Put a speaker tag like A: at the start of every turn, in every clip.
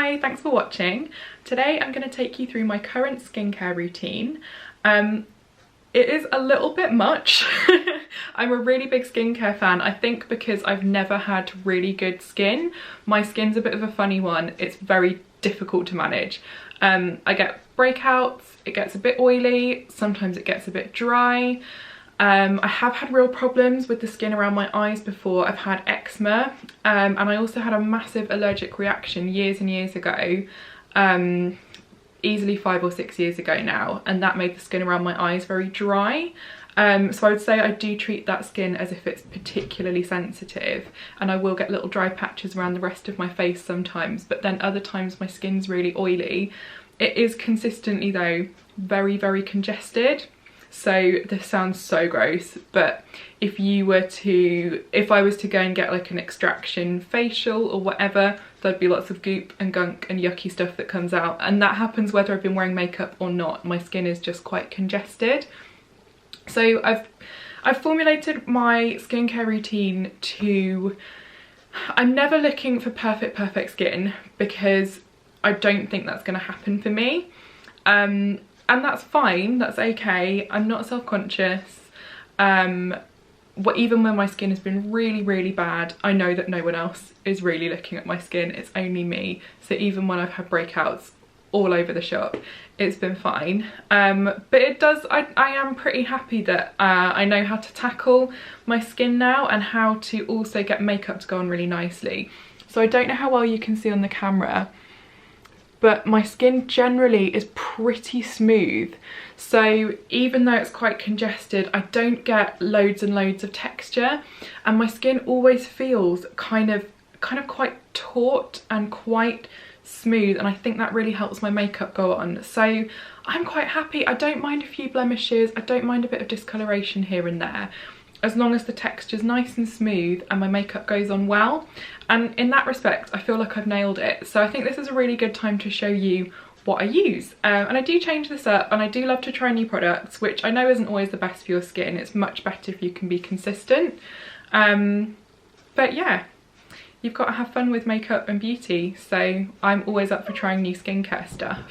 A: Hi, thanks for watching. Today I'm going to take you through my current skincare routine. It is a little bit much. I'm a really big skincare fan, I think because I've never had really good skin. My skin's a bit of a funny one. It's very difficult to manage. I get breakouts, it gets a bit oily, sometimes it gets a bit dry. I have had real problems with the skin around my eyes before. I've had eczema, and I also had a massive allergic reaction years and years ago, easily 5 or 6 years ago now, and that made the skin around my eyes very dry. So I would say I do treat that skin as if it's particularly sensitive, and I will get little dry patches around the rest of my face sometimes, but then other times my skin's really oily. It is consistently though very, very congested. So this sounds so gross, but if I was to go and get like an extraction facial or whatever, there'd be lots of goop and gunk and yucky stuff that comes out, and that happens whether I've been wearing makeup or not. My skin is just quite congested. So I've formulated my skincare routine to, I'm never looking for perfect skin because I don't think that's going to happen for me. And that's fine, that's okay. I'm not self-conscious. Even when my skin has been really, really bad, I know that no one else is really looking at my skin, it's only me. So even when I've had breakouts all over the shop, it's been fine. But it does, I am pretty happy that I know how to tackle my skin now and how to also get makeup to go on really nicely. So I don't know how well you can see on the camera, but my skin generally is pretty smooth. So even though it's quite congested, I don't get loads and loads of texture, and my skin always feels kind of quite taut and quite smooth, and I think that really helps my makeup go on. So I'm quite happy. I don't mind a few blemishes, I don't mind a bit of discoloration here and there, as long as the texture's nice and smooth and my makeup goes on well. And in that respect, I feel like I've nailed it. So I think this is a really good time to show you what I use. And I do change this up, and I do love to try new products, which I know isn't always the best for your skin. It's much better if you can be consistent. But yeah, you've got to have fun with makeup and beauty. So I'm always up for trying new skincare stuff.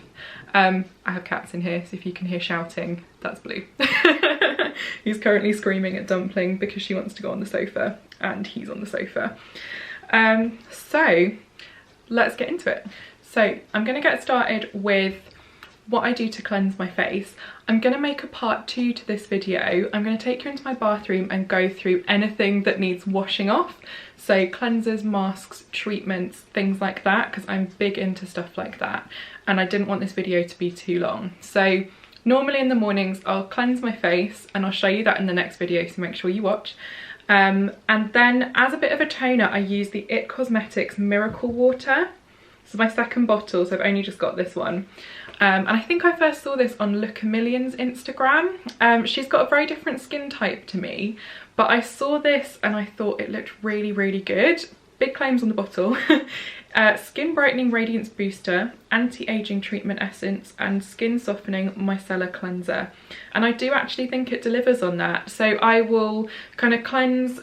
A: I have cats in here, so if you can hear shouting, that's Blue. He's currently screaming at Dumpling because she wants to go on the sofa, and he's on the sofa. So let's get into it. So I'm going to get started with what I do to cleanse my face. I'm going to make a part 2 to this video. I'm going to take you into my bathroom and go through anything that needs washing off. So cleansers, masks, treatments, things like that, because I'm big into stuff like that. And I didn't want this video to be too long. So normally in the mornings I'll cleanse my face, and I'll show you that in the next video, so make sure you watch. And then as a bit of a toner, I use the IT Cosmetics Miracle Water. This is my second bottle, so I've only just got this one. And I think I first saw this on Look a Million's Instagram. She's got a very different skin type to me, but I saw this and I thought it looked really, really good. Big claims on the bottle. Skin brightening radiance booster, anti-aging treatment essence, and skin softening micellar cleanser. And I do actually think it delivers on that. So I will kind of cleanse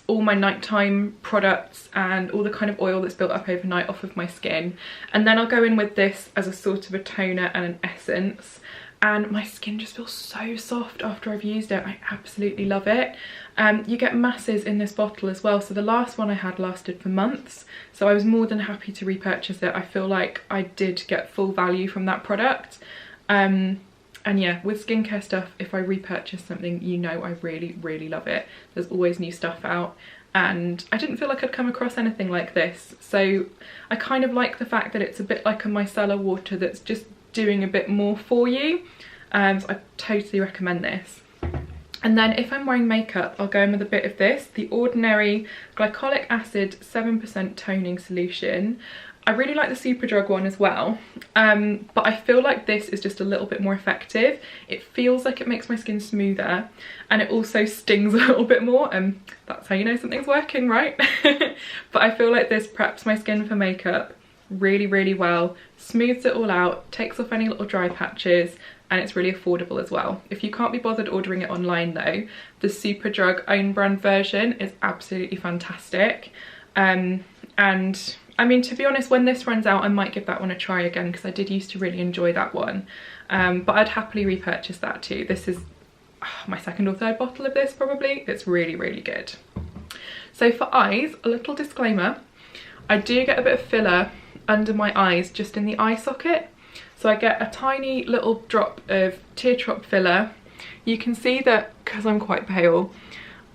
A: all my nighttime products and all the kind of oil that's built up overnight off of my skin, and then I'll go in with this as a sort of a toner and an essence, and my skin just feels so soft after I've used it. I absolutely love it. You get masses in this bottle as well, so the last one I had lasted for months, so I was more than happy to repurchase it. I feel like I did get full value from that product. And yeah, with skincare stuff, if I repurchase something, you know I really, really love it. There's always new stuff out, and I didn't feel like I'd come across anything like this. So I kind of like the fact that it's a bit like a micellar water that's just doing a bit more for you. So I totally recommend this. And then if I'm wearing makeup, I'll go in with a bit of this, the Ordinary Glycolic Acid 7% Toning Solution. I really like the Superdrug one as well, but I feel like this is just a little bit more effective. It feels like it makes my skin smoother, and it also stings a little bit more, and that's how you know something's working, right? But I feel like this preps my skin for makeup really, really well, smooths it all out, takes off any little dry patches, and it's really affordable as well. If you can't be bothered ordering it online though, the Superdrug own brand version is absolutely fantastic. And I mean, to be honest, when this runs out, I might give that one a try again because I did used to really enjoy that one. But I'd happily repurchase that too. This is my second or third bottle of this probably. It's really, really good. So for eyes, a little disclaimer, I do get a bit of filler under my eyes, just in the eye socket. So I get a tiny little drop of teardrop filler. You can see that because I'm quite pale,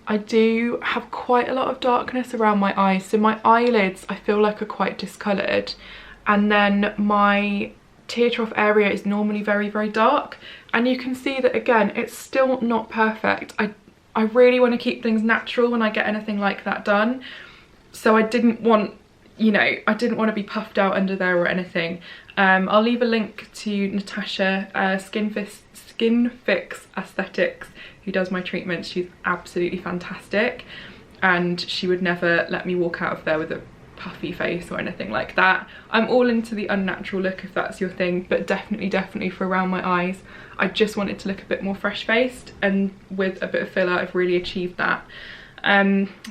A: I do have quite a lot of darkness around my eyes. So my eyelids, I feel like, are quite discoloured. And then my teardrop area is normally very, very dark. And you can see that, again, it's still not perfect. I really want to keep things natural when I get anything like that done. So I didn't want, you know, I didn't want to be puffed out under there or anything. I'll leave a link to Natasha, Skin Fix Aesthetics, who does my treatments. She's absolutely fantastic, and she would never let me walk out of there with a puffy face or anything like that. I'm all into the unnatural look if that's your thing, but definitely for around my eyes, I just wanted to look a bit more fresh-faced, and with a bit of filler I've really achieved that.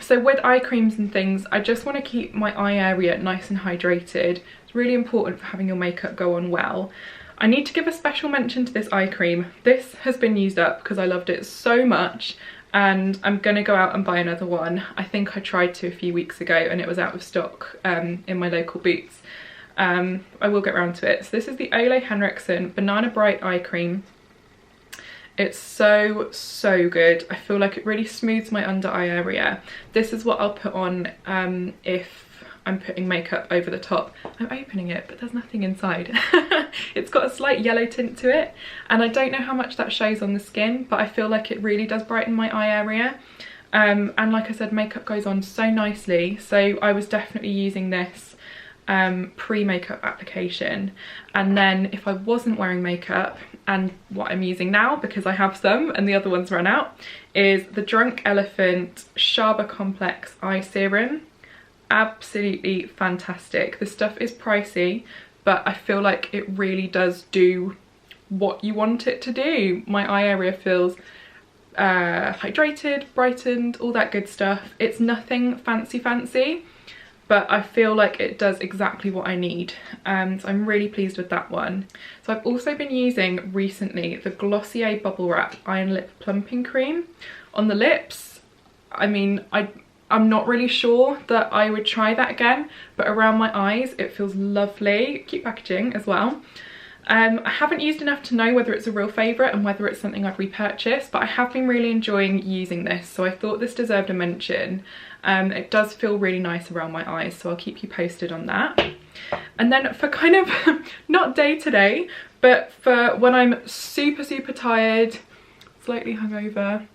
A: So with eye creams and things, I just want to keep my eye area nice and hydrated. It's really important for having your makeup go on well. I need to give a special mention to this eye cream. This has been used up because I loved it so much, and I'm gonna go out and buy another one. I think I tried to a few weeks ago and it was out of stock in my local Boots. I will get around to it. So this is the Ole Henriksen Banana Bright Eye Cream. It's so good. I feel like it really smooths my under eye area. This is what I'll put on if I'm putting makeup over the top. I'm opening it, but there's nothing inside. It's got a slight yellow tint to it, and I don't know how much that shows on the skin, but I feel like it really does brighten my eye area. And like I said, makeup goes on so nicely. So I was definitely using this pre-makeup application, and then if I wasn't wearing makeup, and what I'm using now, because I have some and the other ones ran out, is the Drunk Elephant Shaba Complex Eye Serum. Absolutely fantastic. The stuff is pricey, but I feel like it really does do what you want it to do. My eye area feels hydrated, brightened, all that good stuff. It's nothing fancy, but I feel like it does exactly what I need. So I'm really pleased with that one. So I've also been using recently the Glossier Bubble Wrap Eye and Lip Plumping Cream on the lips. I mean, I'm not really sure that I would try that again, but around my eyes it feels lovely. Cute packaging as well. I haven't used enough to know whether it's a real favourite and whether it's something I'd repurchase, but I have been really enjoying using this, so I thought this deserved a mention. It does feel really nice around my eyes, so I'll keep you posted on that. And then for kind of, not day to day, but for when I'm super tired, slightly hungover,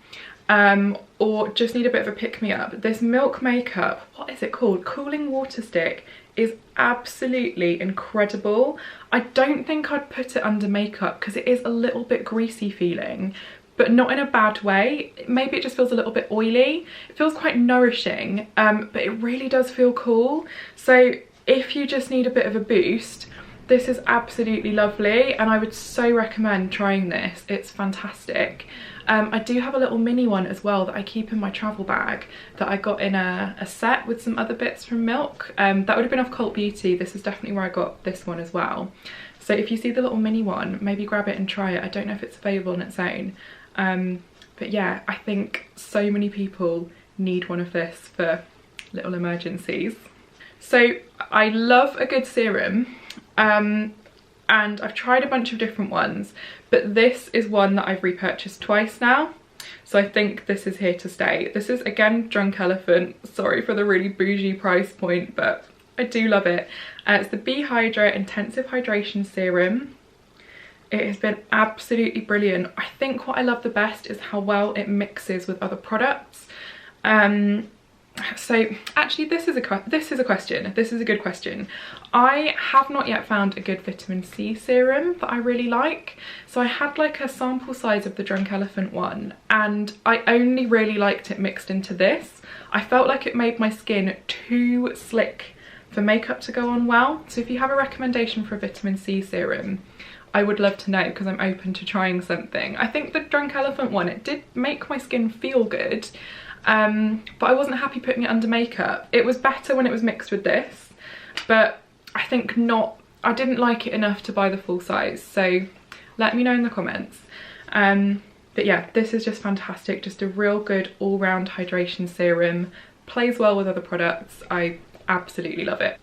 A: or just need a bit of a pick-me-up, this Milk Makeup, what is it called? Cooling Water Stick is absolutely incredible. I don't think I'd put it under makeup because it is a little bit greasy feeling, but not in a bad way. Maybe it just feels a little bit oily. It feels quite nourishing, but it really does feel cool. So if you just need a bit of a boost, this is absolutely lovely, and I would so recommend trying this. It's fantastic. I do have a little mini one as well that I keep in my travel bag that I got in a set with some other bits from Milk. That would have been off Cult Beauty. This is definitely where I got this one as well. So if you see the little mini one, maybe grab it and try it. I don't know if it's available on its own. But yeah, I think so many people need one of this for little emergencies. So I love a good serum. And I've tried a bunch of different ones, but this is one that I've repurchased twice now, so I think this is here to stay. This is again Drunk Elephant. Sorry for the really bougie price point, but I do love it. It's the Be Hydra Intensive Hydration Serum. It has been absolutely brilliant. I think what I love the best is how well it mixes with other products. So actually this is a good question. I have not yet found a good vitamin C serum that I really like. So I had like a sample size of the Drunk Elephant one, and I only really liked it mixed into this. I felt like it made my skin too slick for makeup to go on well. So if you have a recommendation for a vitamin C serum, I would love to know, because I'm open to trying something. I think the Drunk Elephant one, it did make my skin feel good. But I wasn't happy putting it under makeup. It was better when it was mixed with this. but I think not, I didn't like it enough to buy the full size, so let me know in the comments. But yeah, this is just fantastic, just a real good all-round hydration serum, plays well with other products. I absolutely love it.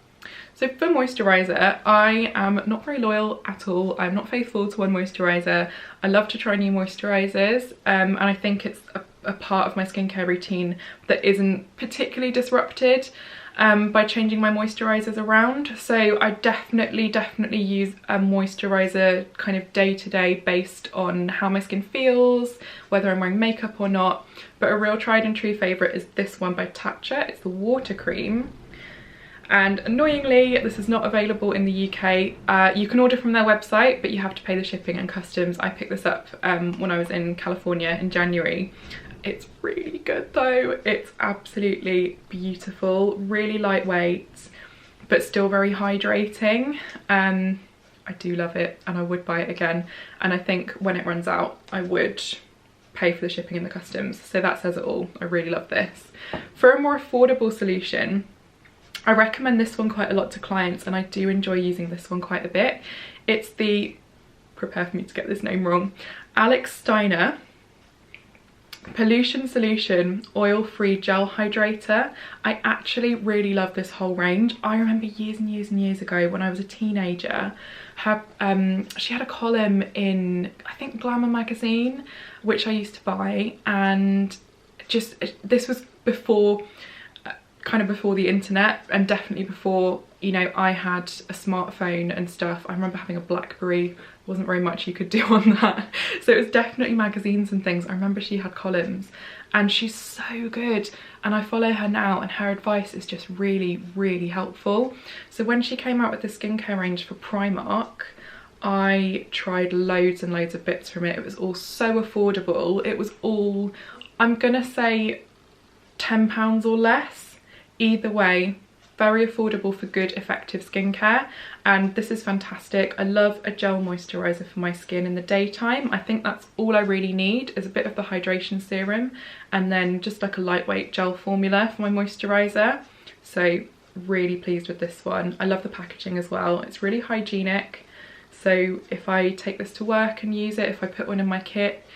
A: So for moisturiser, I am not very loyal at all. I'm not faithful to one moisturiser. I love to try new moisturisers, and I think it's a part of my skincare routine that isn't particularly disrupted by changing my moisturisers around. So I definitely use a moisturiser kind of day to day based on how my skin feels, whether I'm wearing makeup or not. But a real tried and true favourite is this one by Tatcha. It's the water cream. And annoyingly, this is not available in the UK. You can order from their website, but you have to pay the shipping and customs. I picked this up when I was in California in January. It's really good though. It's absolutely beautiful, really lightweight, but still very hydrating. I do love it and I would buy it again. And I think when it runs out, I would pay for the shipping and the customs. So that says it all. I really love this. For a more affordable solution, I recommend this one quite a lot to clients, and I do enjoy using this one quite a bit. It's the, prepare for me to get this name wrong, Steinherr Pollution Solution Oil-Free Gel Hydrator. I actually really love this whole range. I remember years and years ago when I was a teenager, she had a column in, I think, Glamour magazine, which I used to buy, and just, this was before, kind of before the internet, and definitely before, you know, I had a smartphone and stuff. I remember having a BlackBerry. Wasn't very much you could do on that, so it was definitely magazines and things. I remember she had columns, and she's so good, and I follow her now, and her advice is just really helpful. So when she came out with the skincare range for Primark, I tried loads and loads of bits from it. It was all so affordable. It was all, I'm gonna say, £10 or less. Either way, very affordable for good, effective skincare, and this is fantastic. I love a gel moisturiser for my skin in the daytime. I think that's all I really need, is a bit of the hydration serum and then just like a lightweight gel formula for my moisturiser. So really pleased with this one. I love the packaging as well. It's really hygienic, so if I take this to work and use it, if I put one in my kit,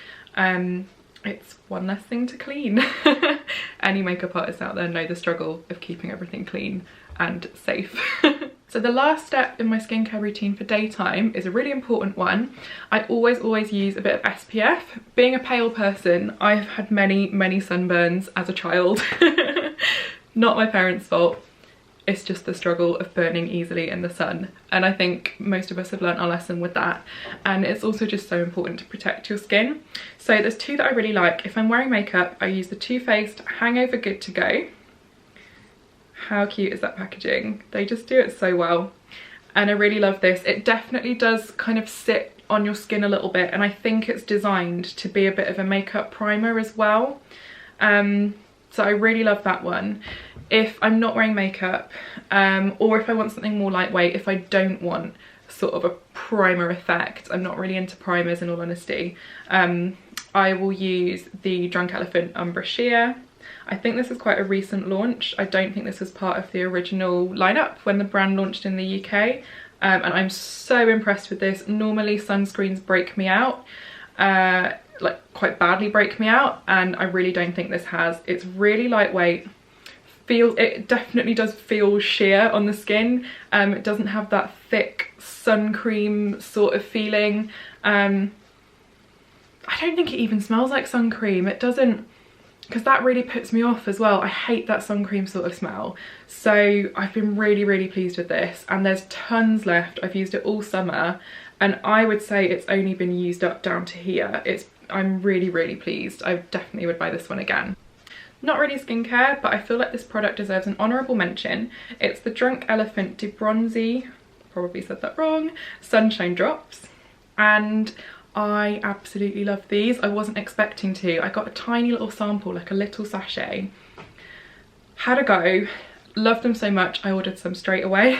A: it's one less thing to clean. Any makeup artists out there know the struggle of keeping everything clean and safe. So the last step in my skincare routine for daytime is a really important one. I always use a bit of SPF. Being a pale person, I have had many sunburns as a child. Not my parents' fault. It's just the struggle of burning easily in the sun, and I think most of us have learnt our lesson with that. And it's also just so important to protect your skin. So there's two that I really like. If I'm wearing makeup, I use the Too Faced Hangover Good to Go. How cute is that packaging? They just do it so well, and I really love this. It definitely does kind of sit on your skin a little bit, and I think it's designed to be a bit of a makeup primer as well. So I really love that one. If I'm not wearing makeup, or if I want something more lightweight, if I don't want sort of a primer effect, I'm not really into primers in all honesty, I will use the Drunk Elephant Umbra Sheer. I think this is quite a recent launch. I don't think this was part of the original lineup when the brand launched in the UK, and I'm so impressed with this. Normally sunscreens break me out, like quite badly break me out, and I really don't think this has. It's really lightweight. It definitely does feel sheer on the skin. It doesn't have that thick sun cream sort of feeling. I don't think it even smells like sun cream. It doesn't, because that really puts me off as well. I hate that sun cream sort of smell. So I've been really pleased with this, and there's tons left. I've used it all summer, and I would say it's only been used up down to here. I'm really pleased. I definitely would buy this one again. Not really skincare, but I feel like this product deserves an honourable mention. It's the Drunk Elephant De Bronzy, probably said that wrong, Sunshine Drops, and I absolutely love these. I wasn't expecting to. I got a tiny little sample, like a little sachet. Had a go, loved them so much I ordered some straight away.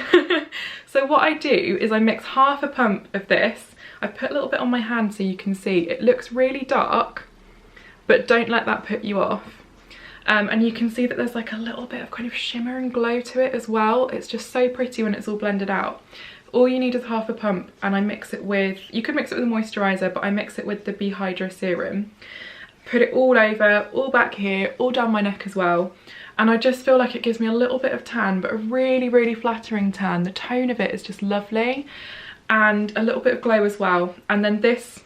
A: So what I do is I mix half a pump of this. I put a little bit on my hand so you can see. It looks really dark, but don't let that put you off. And you can see that there's like a little bit of kind of shimmer and glow to it as well. It's just so pretty when it's all blended out. All you need is half a pump, and I mix it with, you could mix it with a moisturiser, but I mix it with the Be Hydra serum. Put it all over, all back here, all down my neck as well. And I just feel like it gives me a little bit of tan, but a really, really flattering tan. The tone of it is just lovely, and a little bit of glow as well. And then this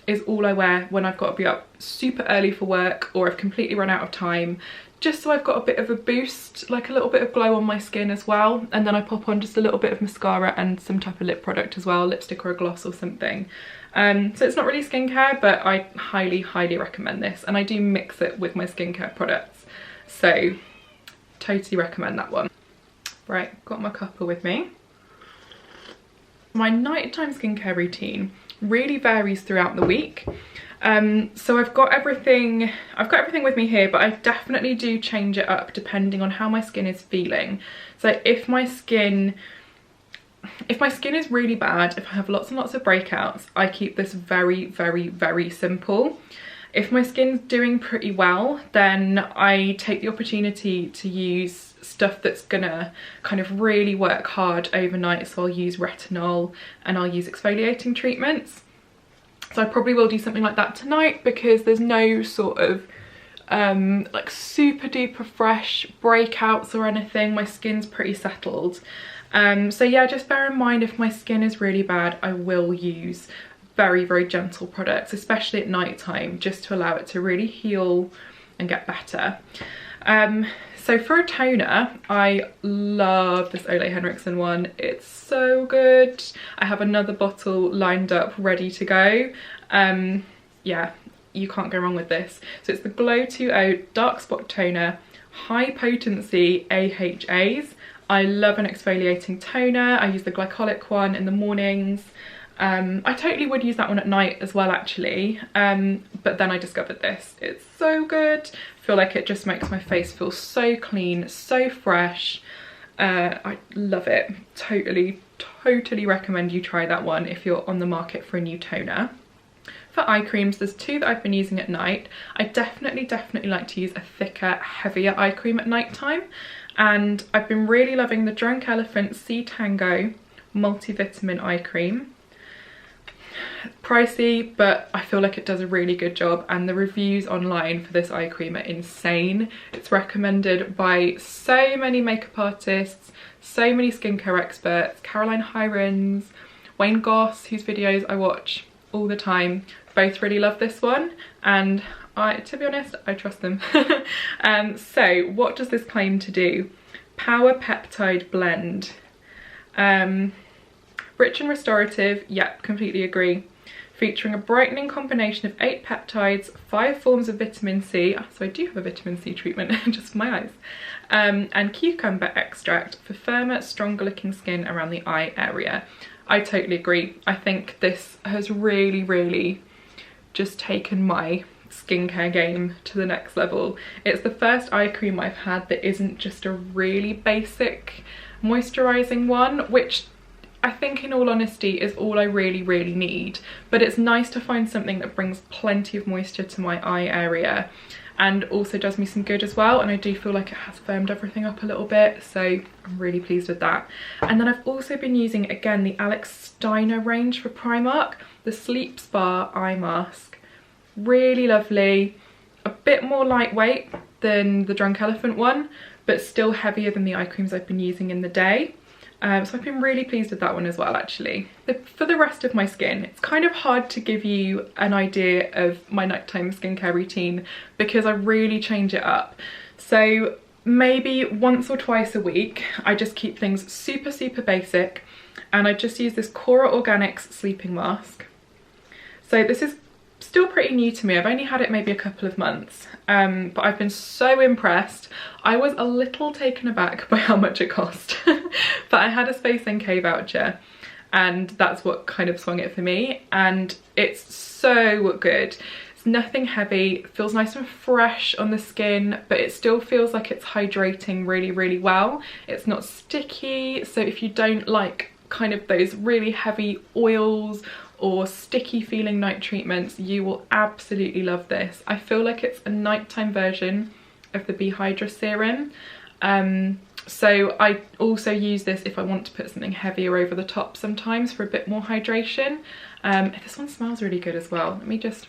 A: is all I wear when I've got to be up super early for work, or I've completely run out of time, just so I've got a bit of a boost, like a little bit of glow on my skin as well. And then I pop on just a little bit of mascara and some type of lip product as well, lipstick or a gloss or something. So it's not really skincare, but I highly, highly recommend this. And I do mix it with my skincare products, so totally recommend that one. Right, got my cuppa with me. My nighttime skincare routine really varies throughout the week. So I've got everything with me here, but I definitely do change it up depending on how my skin is feeling. So if my skin is really bad, if I have lots and lots of breakouts, I keep this very, very, very simple. If my skin's doing pretty well, then I take the opportunity to use stuff that's gonna kind of really work hard overnight. So I'll use retinol and I'll use exfoliating treatments. So I probably will do something like that tonight, because there's no sort of like super duper fresh breakouts or anything. My skin's pretty settled. So yeah, just bear in mind, if my skin is really bad, I will use very, very gentle products, especially at night time, just to allow it to really heal and get better. So for a toner, I love this Ole Henriksen one. It's so good. I have another bottle lined up ready to go. Yeah, you can't go wrong with this. So it's the Glow 2.0 Dark Spot Toner, high potency AHAs. I love an exfoliating toner. I use the glycolic one in the mornings. I totally would use that one at night as well, actually, but then I discovered this. It's so good. I feel like it just makes my face feel so clean, so fresh. I love it. Totally recommend you try that one if you're on the market for a new toner. For eye creams, there's two that I've been using at night. I definitely like to use a thicker, heavier eye cream at night time, and I've been really loving the Drunk Elephant C Tango multivitamin eye cream. Pricey, but I feel like it does a really good job, and the reviews online for this eye cream are insane. It's recommended by so many makeup artists, so many skincare experts, Caroline Hirons, Wayne Goss, whose videos I watch all the time. Both really love this one, and to be honest, I trust them. So what does this claim to do? Power Peptide Blend. Rich and restorative, yep, completely agree. Featuring a brightening combination of 8 peptides, 5 forms of vitamin C, so I do have a vitamin C treatment just for my eyes, and cucumber extract for firmer, stronger looking skin around the eye area. I totally agree. I think this has really just taken my skincare game to the next level. It's the first eye cream I've had that isn't just a really basic moisturising one, which I think in all honesty is all I really need, but it's nice to find something that brings plenty of moisture to my eye area and also does me some good as well, and I do feel like it has firmed everything up a little bit, so I'm really pleased with that. And then I've also been using, again, the Alex Steinherr range for Primark, the Sleep Spa eye mask. Really lovely, a bit more lightweight than the Drunk Elephant one, but still heavier than the eye creams I've been using in the day. So I've been really pleased with that one as well, actually. For the rest of my skin, it's kind of hard to give you an idea of my nighttime skincare routine because I really change it up. So maybe once or twice a week, I just keep things super basic, and I just use this Cora Organics sleeping mask. So this is still pretty new to me. I've only had it maybe a couple of months, but I've been so impressed. I was a little taken aback by how much it cost, but I had a Space NK voucher, and that's what kind of swung it for me, and it's so good. It's nothing heavy, it feels nice and fresh on the skin, but it still feels like it's hydrating really well. It's not sticky, so if you don't like kind of those really heavy oils or sticky feeling night treatments, you will absolutely love this. I feel like it's a nighttime version of the Hydra serum. So I also use this if I want to put something heavier over the top sometimes for a bit more hydration. This one smells really good as well. Let me just,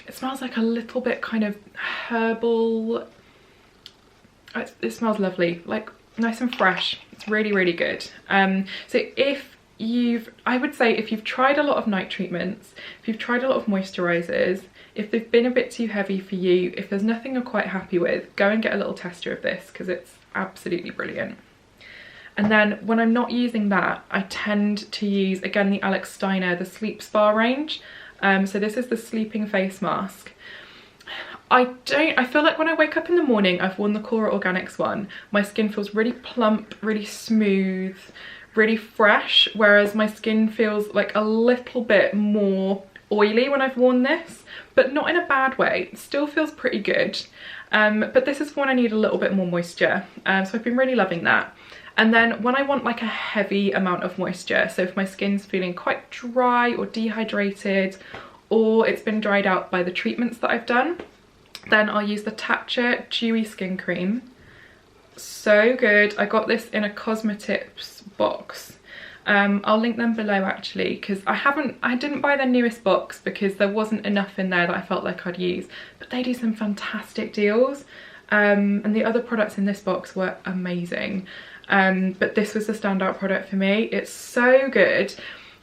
A: it smells like a little bit kind of herbal. It smells lovely, like nice and fresh. It's really, really good. So I would say if you've tried a lot of night treatments, if you've tried a lot of moisturisers, if they've been a bit too heavy for you, if there's nothing you're quite happy with, go and get a little tester of this because it's absolutely brilliant. And then when I'm not using that, I tend to use, again, the Steinherr, the Sleep Spa range. So this is the sleeping face mask. I feel like when I wake up in the morning, I've worn the Cora Organics one, my skin feels really plump, really smooth, really fresh, whereas my skin feels like a little bit more oily when I've worn this, but not in a bad way. It still feels pretty good. But this is when I need a little bit more moisture. So I've been really loving that. And then when I want like a heavy amount of moisture, so if my skin's feeling quite dry or dehydrated, or it's been dried out by the treatments that I've done, then I'll use the Tatcha Dewy Skin Cream. So good. I got this in a Cosmetips box. I'll link them below actually, because I didn't buy their newest box because there wasn't enough in there that I felt like I'd use, but they do some fantastic deals. And the other products in this box were amazing. But this was the standout product for me. It's so good.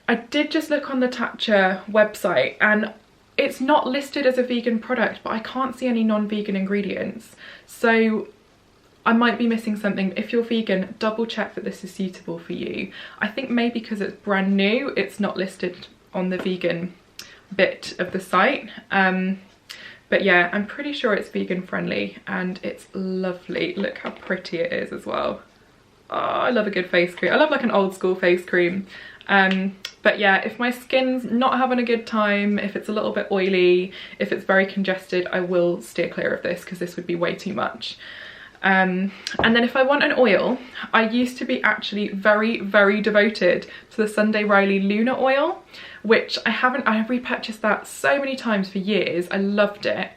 A: I did just look on the Tatcha website and it's not listed as a vegan product, but I can't see any non-vegan ingredients. So I might be missing something. If you're vegan, double check that this is suitable for you. I think maybe because it's brand new, it's not listed on the vegan bit of the site. But yeah, I'm pretty sure it's vegan friendly and it's lovely. Look how pretty it is as well. Oh, I love a good face cream. I love like an old school face cream. But yeah, if my skin's not having a good time, if it's a little bit oily, if it's very congested, I will steer clear of this because this would be way too much. And then if I want an oil, I used to be actually very, very devoted to the Sunday Riley Lunar oil, which I have repurchased that so many times for years. I loved it,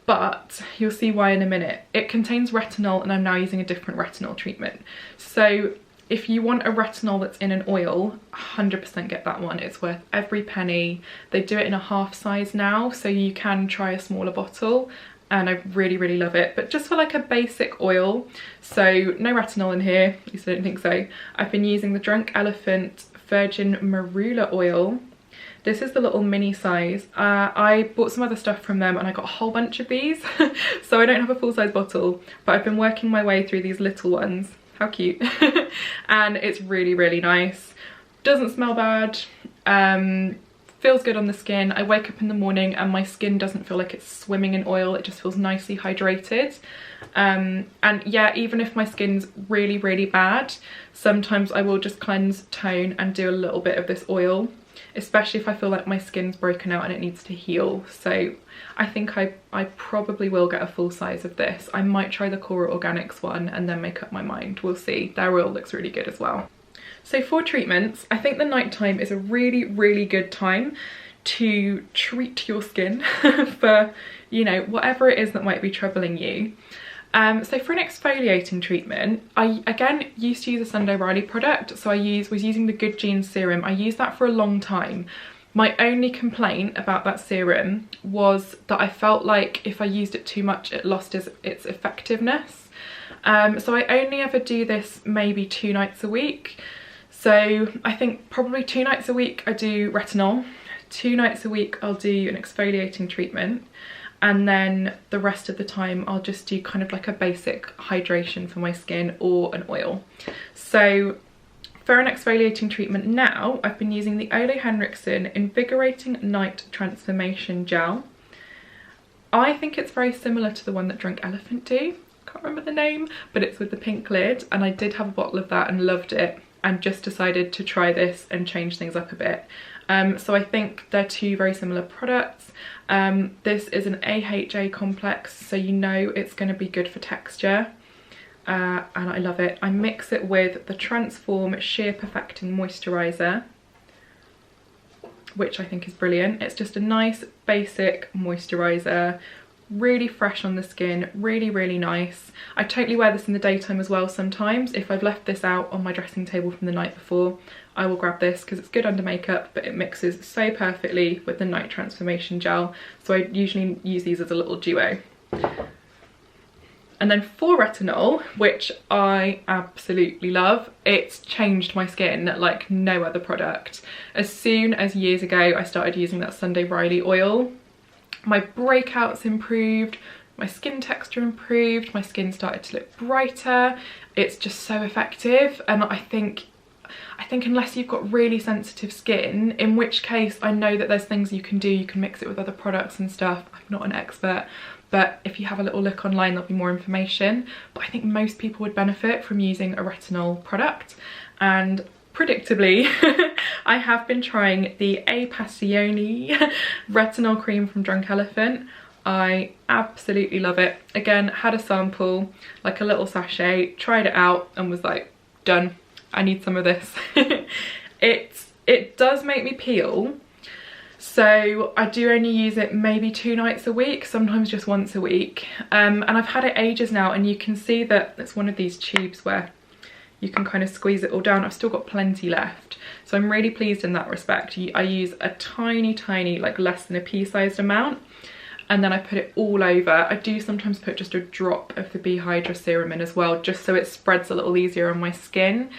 A: but you'll see why in a minute. It contains retinol and I'm now using a different retinol treatment. So if you want a retinol that's in an oil, 100% get that one. It's worth every penny. They do it in a half size now, so you can try a smaller bottle. And I really, really love it. But just for like a basic oil, so no retinol in here, at least I don't think so. I've been using the Drunk Elephant Virgin Marula oil. This is the little mini size. I bought some other stuff from them and I got a whole bunch of these. So I don't have a full size bottle, but I've been working my way through these little ones. How cute. And it's really, really nice. Doesn't smell bad. Feels good on the skin. I wake up in the morning and my skin doesn't feel like it's swimming in oil. It just feels nicely hydrated. And yeah, even if my skin's really, really bad, sometimes I will just cleanse, tone and do a little bit of this oil, especially if I feel like my skin's broken out and it needs to heal. So I think I probably will get a full size of this. I might try the Cora Organics one and then make up my mind. We'll see. Their oil looks really good as well. So for treatments, I think the nighttime is a really, really good time to treat your skin for, you know, whatever it is that might be troubling you. So for an exfoliating treatment, I again used to use a Sunday Riley product. So I was using the Good Genes serum. I used that for a long time. My only complaint about that serum was that I felt like if I used it too much, it lost its effectiveness. So I only ever do this maybe 2 nights a week. So I think probably 2 nights a week I do retinol, 2 nights a week I'll do an exfoliating treatment, and then the rest of the time I'll just do kind of like a basic hydration for my skin or an oil. So for an exfoliating treatment now, I've been using the Ole Henriksen Invigorating Night Transformation Gel. I think it's very similar to the one that Drunk Elephant do. Can't remember the name, but it's with the pink lid, and I did have a bottle of that and loved it, and just decided to try this and change things up a bit. So I think they're 2 very similar products. This is an AHA complex, so you know it's going to be good for texture, and I love it. I mix it with the Transform Sheer Perfecting Moisturiser, which I think is brilliant. It's just a nice basic moisturiser, really fresh on the skin, really, really nice. I totally wear this in the daytime as well sometimes. If I've left this out on my dressing table from the night before, I will grab this because it's good under makeup, but it mixes so perfectly with the night transformation gel. So I usually use these as a little duo. And then for retinol, which I absolutely love, it's changed my skin like no other product. As soon as years ago I started using that Sunday Riley oil, my breakouts improved, my skin texture improved, my skin started to look brighter. It's just so effective, and I think unless you've got really sensitive skin, in which case I know that there's things you can do, you can mix it with other products and stuff. I'm not an expert, but if you have a little look online there'll be more information. But I think most people would benefit from using a retinol product, and predictably I have been trying the A Passione retinol cream from Drunk Elephant. I absolutely love it. Again, had a sample, like a little sachet, tried it out and was like, done, I need some of this. It does make me peel, so I do only use it maybe 2 nights a week, sometimes just once a week, and I've had it ages now, and you can see that it's one of these tubes where you can kind of squeeze it all down. I've still got plenty left, so I'm really pleased in that respect. I use a tiny, like less than a pea-sized amount, and then I put it all over. I do sometimes put just a drop of the Hydra serum in as well, just so it spreads a little easier on my skin,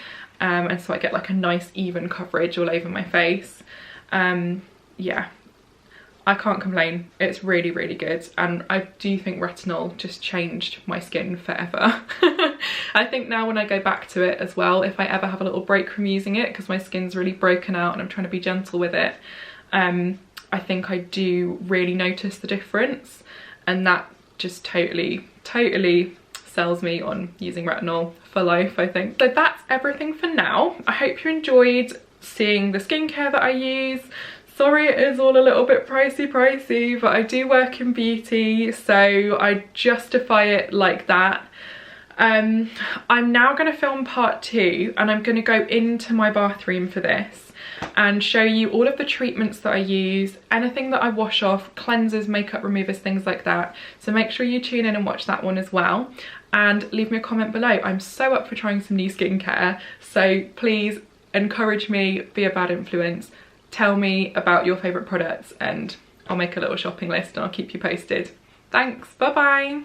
A: and so I get like a nice even coverage all over my face. Yeah, I can't complain. It's really, really good, and I do think retinol just changed my skin forever. I think now when I go back to it as well, if I ever have a little break from using it because my skin's really broken out and I'm trying to be gentle with it, I think I do really notice the difference, and that just totally sells me on using retinol for life, I think. So that's everything for now. I hope you enjoyed seeing the skincare that I use. Sorry it is all a little bit pricey, but I do work in beauty, so I justify it like that. I'm now going to film part 2, and I'm going to go into my bathroom for this and show you all of the treatments that I use, anything that I wash off, cleansers, makeup removers, things like that. So make sure you tune in and watch that one as well, and leave me a comment below. I'm so up for trying some new skincare, so please encourage me, be a bad influence, tell me about your favourite products, and I'll make a little shopping list and I'll keep you posted. Thanks, bye bye.